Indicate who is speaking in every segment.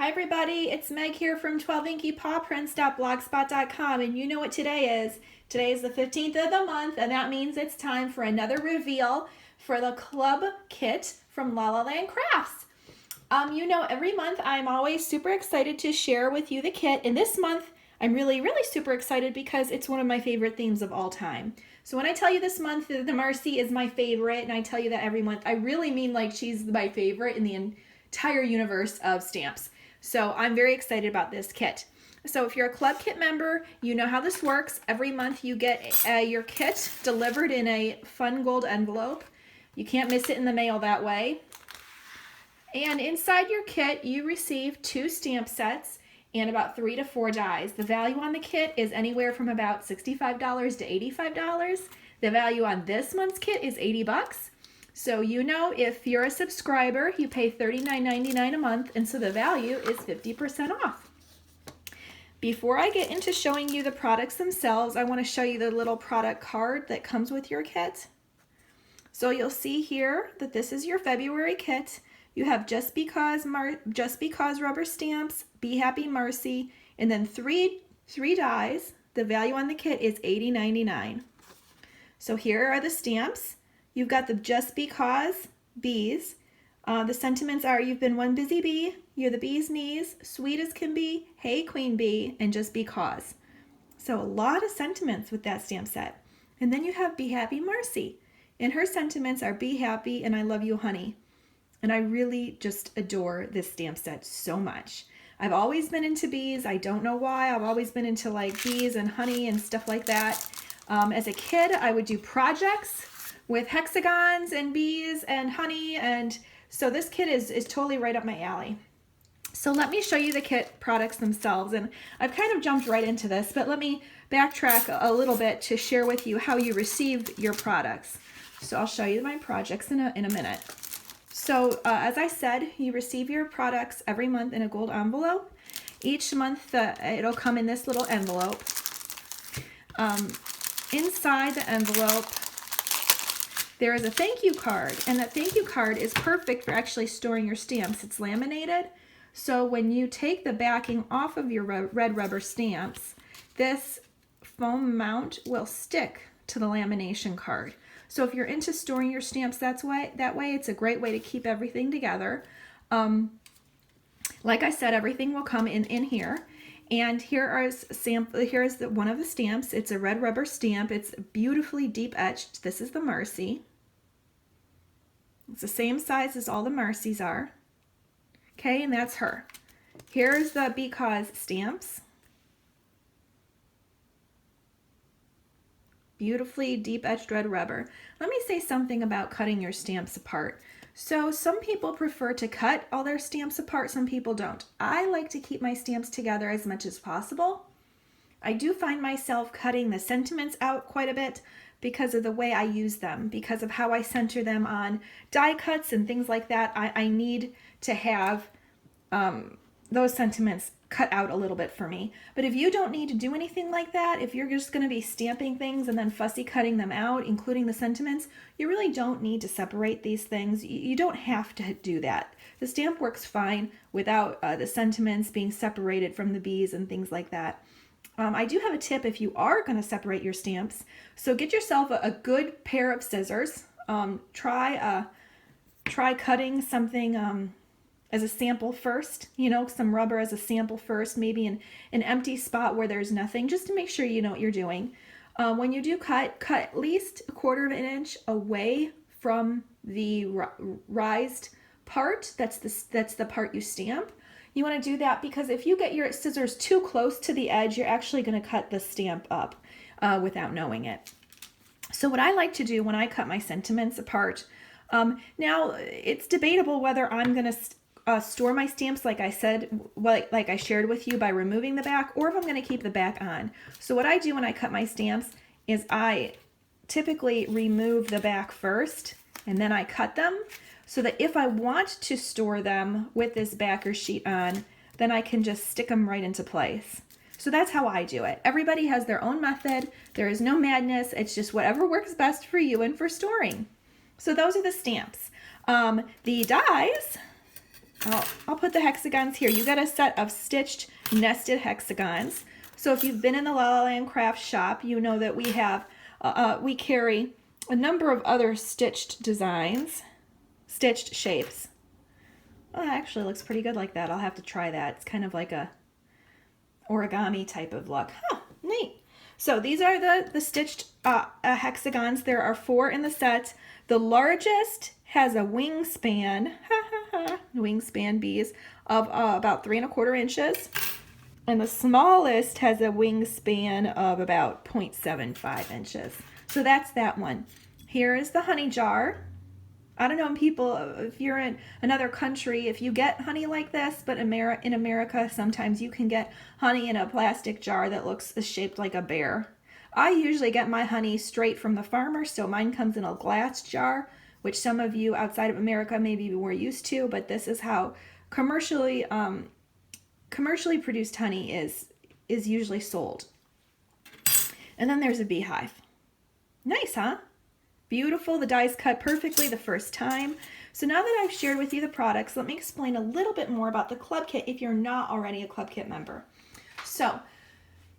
Speaker 1: everybody, it's Meg here from 12inkypawprints.blogspot.com, and you know what today is. Today is the 15th of the month, and that means it's time for another reveal for the club kit from La La Land Crafts. Every month I'm always super excited to share with you the kit, and this month I'm really super excited because it's one of my favorite themes of all time. So when I tell you this month the Marcy is my favorite, and I tell you that every month, I really mean like she's my favorite in the entire universe of stamps. So I'm very excited about this kit. So if you're a club kit member, you know how this works. Every month you get your kit delivered in a fun gold envelope. You can't miss it in the mail that way. And inside your kit, you receive 2 stamp sets and about 3 to 4 dies. The value on the kit is anywhere from about $65 to $85. The value on this month's kit is $80. So if you're a subscriber, you pay $39.99 a month, and so the value is 50% off. Before I get into showing you the products themselves, I want to show you the little product card that comes with your kit. So you'll see here that this is your February kit. You have Just Because rubber stamps, Be Happy Marcy, and then three dies. The value on the kit is $80.99. So here are the stamps. You've got the Just Because bees. The sentiments are, you've been one busy bee, you're the bee's knees, sweet as can be, hey queen bee, and Just Because. So a lot of sentiments with that stamp set. And then you have Be Happy Marcy. And her sentiments are be happy and I love you honey. And I really just adore this stamp set so much. I've always been into bees. I don't know why. I've always been into like bees and honey and stuff like that. As a kid, I would do projects with hexagons and bees and honey, and so this kit is totally right up my alley. So let me show you the kit products themselves, and I've kind of jumped right into this, but let me backtrack a little bit to share with you how you receive your products. So I'll show you my projects in a minute. So as I said, you receive your products every month in a gold envelope. Each month it'll come in this little envelope. Inside the envelope there is a thank you card, and that thank you card is perfect for actually storing your stamps. It's laminated, so when you take the backing off of your red rubber stamps, this foam mount will stick to the lamination card. So if you're into storing your stamps that way, it's a great way to keep everything together. Like I said, everything will come in here. And here's one of the stamps. It's a red rubber stamp. It's beautifully deep etched. This is the Marcy. It's the same size as all the Marcys are. Okay, and that's her. Here's the Because stamps. Beautifully deep etched red rubber. Let me say something about cutting your stamps apart. So some people prefer to cut all their stamps apart, some people don't. I like to keep my stamps together as much as possible. I do find myself cutting the sentiments out quite a bit because of the way I use them, because of how I center them on die cuts and things like that. I need to have those sentiments cut out a little bit for me. But if you don't need to do anything like that, if you're just going to be stamping things and then fussy cutting them out, including the sentiments, you really don't need to separate these things. You don't have to do that. The stamp works fine without the sentiments being separated from the bees and things like that. I do have a tip if you are going to separate your stamps. So get yourself a good pair of scissors. Try cutting something as a sample first, some rubber as a sample first, maybe in an empty spot where there's nothing, just to make sure you know what you're doing. When you do cut at least 1/4 of an inch away from the raised part. That's the part you stamp. You want to do that because if you get your scissors too close to the edge, you're actually going to cut the stamp up without knowing it. So what I like to do when I cut my sentiments apart, now it's debatable whether I'm going to store my stamps, like I said, like I shared with you, by removing the back, or if I'm going to keep the back on. So what I do when I cut my stamps is I typically remove the back first, and then I cut them, so that if I want to store them with this backer sheet on, then I can just stick them right into place. So that's how I do it. Everybody has their own method. There is no madness. It's just whatever works best for you and for storing. So those are the stamps. The dies I'll put the hexagons here. You got a set of stitched nested hexagons. So if you've been in the La La Land Craft shop, you know that we have, we carry a number of other stitched designs, stitched shapes. Oh, that actually looks pretty good like that. I'll have to try that. It's kind of like a origami type of look. Huh, neat. So these are the stitched hexagons. There are 4 in the set. The largest has a wingspan, wingspan bees, of about 3 1/4 inches. And the smallest has a wingspan of about 0.75 inches. So that's that one. Here is the honey jar. I don't know, people, if you're in another country, if you get honey like this, but in America, sometimes you can get honey in a plastic jar that looks shaped like a bear. I usually get my honey straight from the farmer, so mine comes in a glass jar, which some of you outside of America maybe were used to, but this is how commercially produced honey is usually sold. And then there's a beehive. Nice, huh? Beautiful. The dies cut perfectly the first time. So now that I've shared with you the products, let me explain a little bit more about the Club Kit if you're not already a Club Kit member. So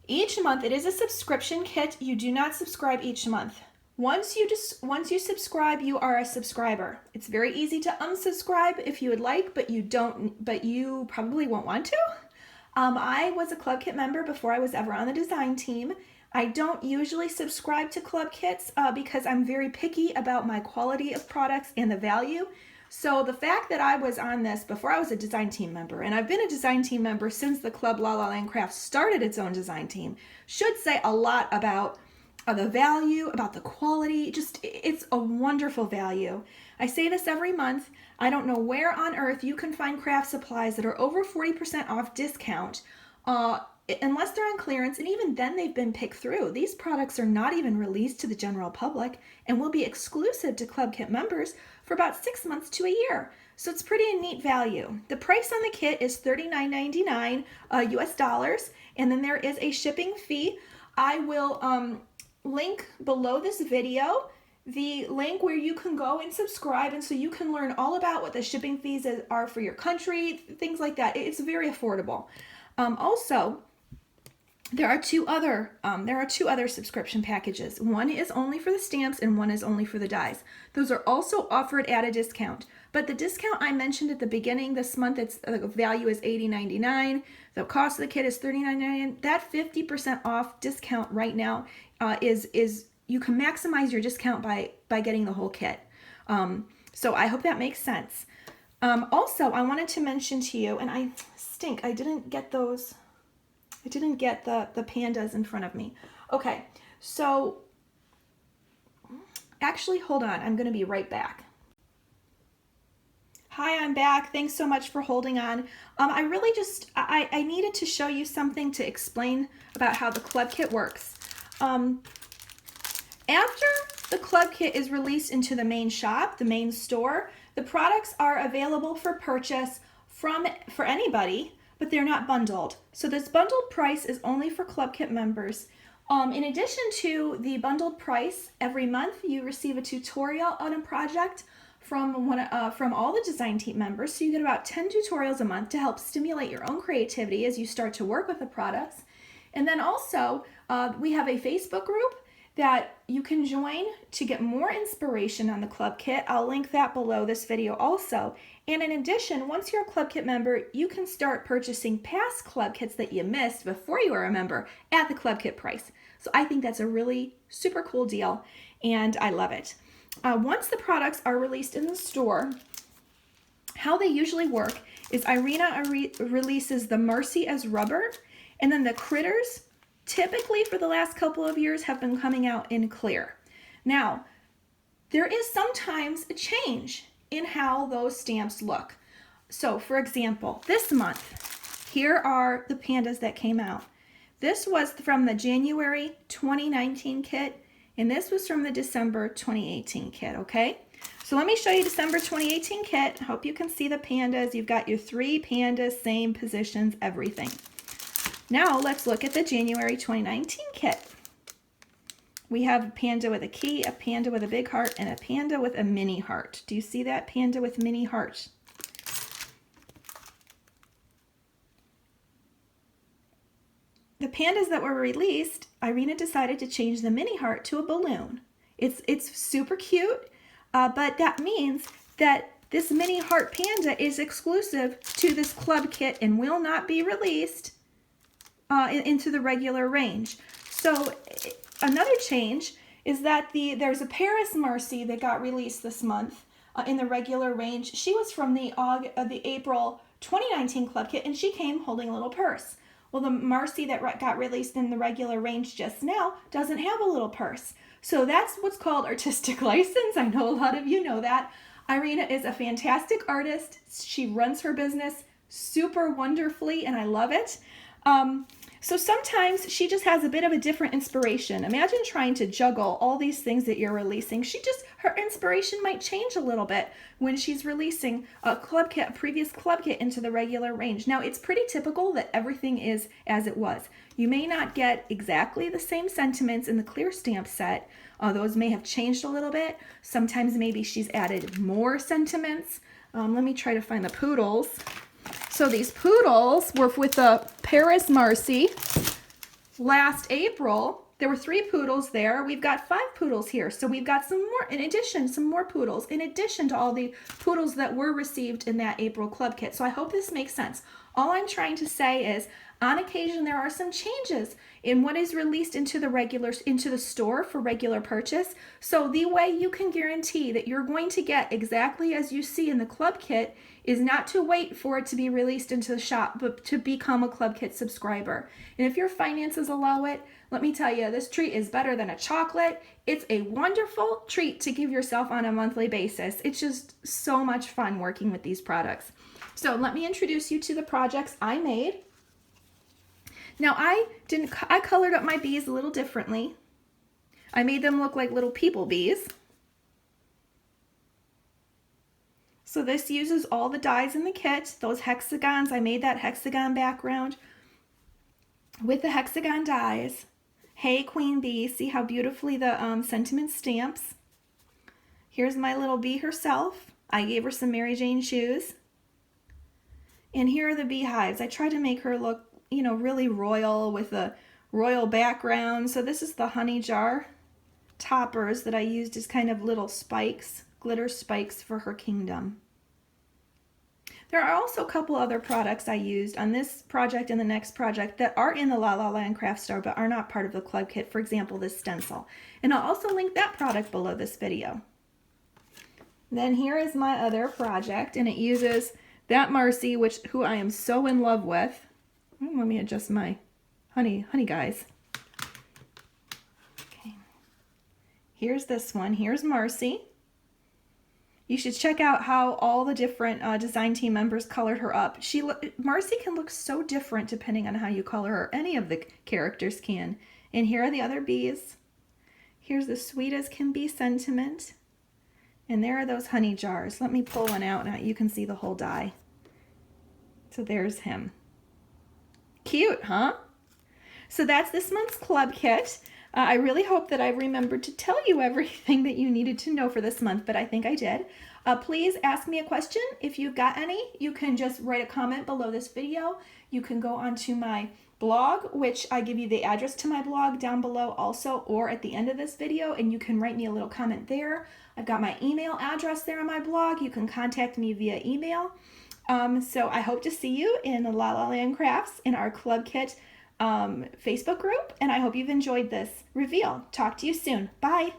Speaker 1: each month it is a subscription kit. You do not subscribe each month. Once you subscribe, you are a subscriber. It's very easy to unsubscribe if you would like, but you probably won't want to. I was a Club Kit member before I was ever on the design team. I don't usually subscribe to Club Kits because I'm very picky about my quality of products and the value. So the fact that I was on this before I was a design team member, and I've been a design team member since the Club La La Land Crafts started its own design team, should say a lot about the value, about the quality. Just, it's a wonderful value. I say this every month. I don't know where on earth you can find craft supplies that are over 40% off discount unless they're on clearance, and even then they've been picked through. These products are not even released to the general public and will be exclusive to Club Kit members for about 6 months to a year. So it's pretty neat value. The price on the kit is $39.99 US dollars, and then there is a shipping fee. I will link below this video the link where you can go and subscribe, and so you can learn all about what the shipping fees are for your country, things like that. It's very affordable. Also, there are two other subscription packages. One is only for the stamps and one is only for the dies. Those are also offered at a discount. But the discount I mentioned at the beginning, this month, the value is $80.99. The cost of the kit is $39.99. That 50% off discount right now is you can maximize your discount by getting the whole kit. So I hope that makes sense. Also, I wanted to mention to you, and I didn't get those. I didn't get the pandas in front of me. Okay, so actually, hold on. I'm going to be right back. Hi, I'm back. Thanks so much for holding on. I really I needed to show you something to explain about how the Club Kit works. After the Club Kit is released into the main shop, the main store, the products are available for purchase for anybody, but they're not bundled. So this bundled price is only for Club Kit members. In addition to the bundled price, every month you receive a tutorial on a project from all the design team members. So you get about 10 tutorials a month to help stimulate your own creativity as you start to work with the products. And then also we have a Facebook group that you can join to get more inspiration on the Club Kit. I'll link that below this video also. And in addition, once you're a Club Kit member, you can start purchasing past Club Kits that you missed before you were a member at the Club Kit price. So I think that's a really super cool deal, and I love it. Once the products are released in the store, how they usually work is Irina releases the Marcy as rubber, and then the Critters, typically for the last couple of years, have been coming out in clear. Now, there is sometimes a change in how those stamps look. So, for example, this month, here are the pandas that came out. This was from the January 2019 kit, and this was from the December 2018 kit, okay? So let me show you December 2018 kit. I hope you can see the pandas. You've got your 3 pandas, same positions, everything. Now let's look at the January 2019 kit. We have a panda with a key, a panda with a big heart, and a panda with a mini heart. Do you see that panda with mini heart? the pandas that were released, Irina decided to change the mini heart to a balloon. It's super cute, but that means that this mini heart panda is exclusive to this club kit and will not be released into the regular range. So another change is that there's a Paris Marcy that got released this month in the regular range. She was from the April 2019 club kit, and she came holding a little purse. Well, the Marcy that got released in the regular range just now doesn't have a little purse. So that's what's called artistic license. I know a lot of you know that. Irina is a fantastic artist. She runs her business super wonderfully, and I love it. So sometimes she just has a bit of a different inspiration. Imagine trying to juggle all these things that you're releasing. Her inspiration might change a little bit when she's releasing a previous club kit into the regular range. Now, it's pretty typical that everything is as it was. You may not get exactly the same sentiments in the clear stamp set. Those may have changed a little bit. Sometimes maybe she's added more sentiments. Let me try to find the poodles. So these poodles were with the Paris Marcy last April. There were 3 poodles there. We've got 5 poodles here. So we've got some more poodles in addition to all the poodles that were received in that April club kit. So I hope this makes sense. All I'm trying to say is on occasion there are some changes in what is released into the store for regular purchase. So the way you can guarantee that you're going to get exactly as you see in the club kit is not to wait for it to be released into the shop, but to become a club kit subscriber. And if your finances allow it, let me tell you, this treat is better than a chocolate. It's a wonderful treat to give yourself on a monthly basis. It's just so much fun working with these products. So let me introduce you to the projects I made. Now I colored up my bees a little differently. I made them look like little people bees. So this uses all the dies in the kit, those hexagons. I made that hexagon background with the hexagon dies. Hey, Queen Bee, see how beautifully the sentiment stamps. Here's my little bee herself. I gave her some Mary Jane shoes. And here are the beehives. I tried to make her look, really royal with a royal background. So this is the honey jar toppers that I used as kind of little spikes, glitter spikes for her kingdom. There are also a couple other products I used on this project and the next project that are in the La La Land Craft Store but are not part of the club kit. For example, this stencil. And I'll also link that product below this video. Then here is my other project, and it uses that Marcy, who I am so in love with. Let me adjust my honey guys. Okay. Here's this one. Here's Marcy. You should check out how all the different design team members colored her up. Marcy can look so different depending on how you color her. Any of the characters can. And here are the other bees. Here's the sweet as can be sentiment. And there are those honey jars. Let me pull one out now you can see the whole die. So there's him. Cute, huh? So that's this month's club kit. I really hope that I remembered to tell you everything that you needed to know for this month, but I think I did. Please ask me a question. If you've got any, you can just write a comment below this video. You can go onto my blog, which I give you the address to my blog down below also, or at the end of this video, and you can write me a little comment there. I've got my email address there on my blog. You can contact me via email. So I hope to see you in La La Land Crafts in our Club Kit Facebook group, and I hope you've enjoyed this reveal. Talk to you soon. Bye.